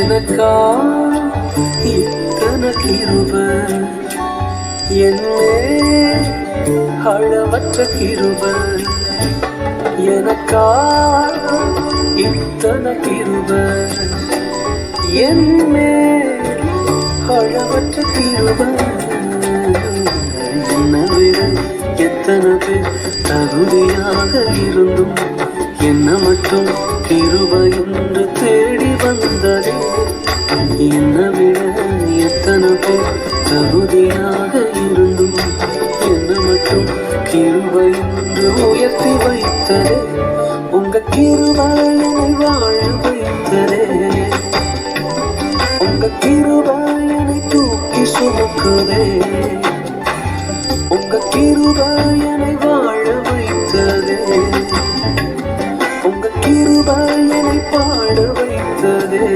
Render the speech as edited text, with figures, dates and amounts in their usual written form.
எனக்கா இத்தனை கிருபை என்னே அளவற்ற கிருபை எனக்கா இத்தனை கிருபை என்னே அளவற்ற கிருபை என்னை விட எத்தனை பேர் தகுதியாக இருந்தும் என்ன மட்டும் கிருபை என்று தேடி வந்ததே என்னை விட எத்தனை பேர் தகுதியாக இருந்தும் என்ன மட்டும் கிருபை என்று உயர்த்தி வைத்ததே உங்க கிருபையை வாழ வைத்ததே உங்க கிருபையை தூக்கி சுமக்குதே உங்க கிருபையை வாழ வைத்ததே உங்க கிருபையை பாட வைத்ததே